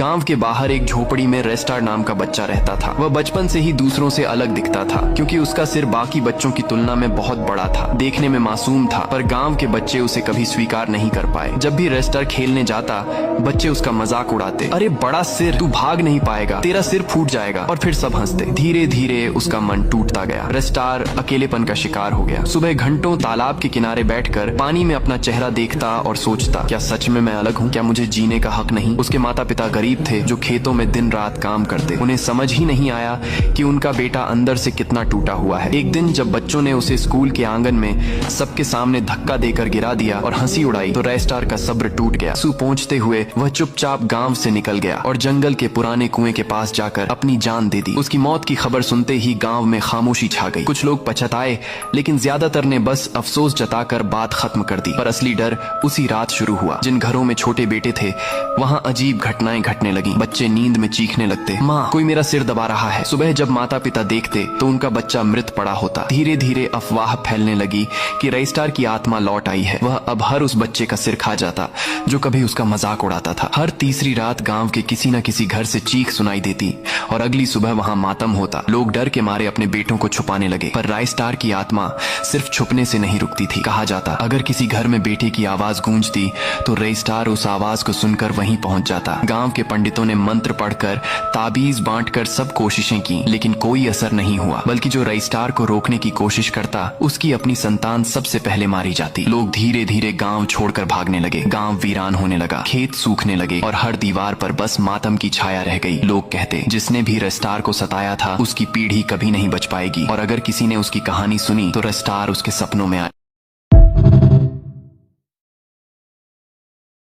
गांव के बाहर एक झोपड़ी में रेस्टार नाम का बच्चा रहता था। वह बचपन से ही दूसरों से अलग दिखता था क्योंकि उसका सिर बाकी बच्चों की तुलना में बहुत बड़ा था। देखने में मासूम था, पर गांव के बच्चे उसे कभी स्वीकार नहीं कर पाए। जब भी रेस्टार खेलने जाता, बच्चे उसका मजाक उड़ाते, अरे बड़ा सिर, तू भाग नहीं पाएगा, तेरा सिर फूट जाएगा, और फिर सब हंसते। धीरे धीरे उसका मन टूटता गया। रेस्टार अकेलेपन का शिकार हो गया। सुबह घंटों तालाब के किनारे बैठकर पानी में अपना चेहरा देखता और सोचता, क्या सच में मैं अलग हूँ? क्या मुझे जीने का हक नहीं? उसके माता पिता गरीब थे जो खेतों में दिन रात काम करते। उन्हें समझ ही नहीं आया कि उनका बेटा अंदर से कितना टूटा हुआ है। एक दिन जब बच्चों ने उसे स्कूल के आंगन में सबके सामने धक्का देकर गिरा दिया और हंसी उड़ाई, तो रेस्टार का सब्र टूट गया। सू पहुंचते हुए वह चुपचाप गांव से निकल गया और जंगल के पुराने कुएं के पास जाकर अपनी जान दे दी। उसकी मौत की खबर सुनते ही गांव में खामोशी छा गई। कुछ लोग पछताए, लेकिन ज्यादातर ने बस अफसोस जताकर बात खत्म कर दी। पर असली डर उसी रात शुरू हुआ। जिन घरों में छोटे बेटे थे, वहाँ अजीब घटनाएं घटने लगी। बच्चे नींद में चीखने लगते, माँ कोई मेरा सिर दबा रहा है। सुबह जब माता पिता देखते तो उनका बच्चा मृत पड़ा होता। धीरे धीरे अफवाह फैलने लगी कि रेस्टार की आत्मा लौट आई है। वह अब हर उस बच्चे का सिर खा जाता जो कभी उसका मजाक उड़ाता था। हर तीसरी रात गांव के किसी न किसी घर से चीख सुनाई देती और अगली सुबह वहाँ मातम होता। लोग डर के मारे अपने बेटों को छुपाने लगे, पर रेस्टार की आत्मा सिर्फ छुपने से नहीं रुकती थी। कहा जाता, अगर किसी घर में बेटे की आवाज गूंजती तो रेस्टार उस आवाज को सुनकर वहीं पहुंच जाता। गांव के पंडितों ने मंत्र पढ़कर, ताबीज बांटकर सब कोशिशें की, लेकिन कोई असर नहीं हुआ। बल्कि जो रेस्टार को रोकने की कोशिश करता, उसकी अपनी संतान सबसे पहले मारी जाती। लोग धीरे धीरे गांव छोड़कर भागने लगे। गांव वीरान होने लगा, खेत सूखने लगे और हर दीवार पर बस मातम की छाया रह गई। लोग कहते, जिसने भी रेस्टार को सताया था, उसकी पीढ़ी कभी नहीं बच पाएगी। और अगर किसी ने उसकी कहानी सुनी तो रेस्टार उसके सपनों में आया।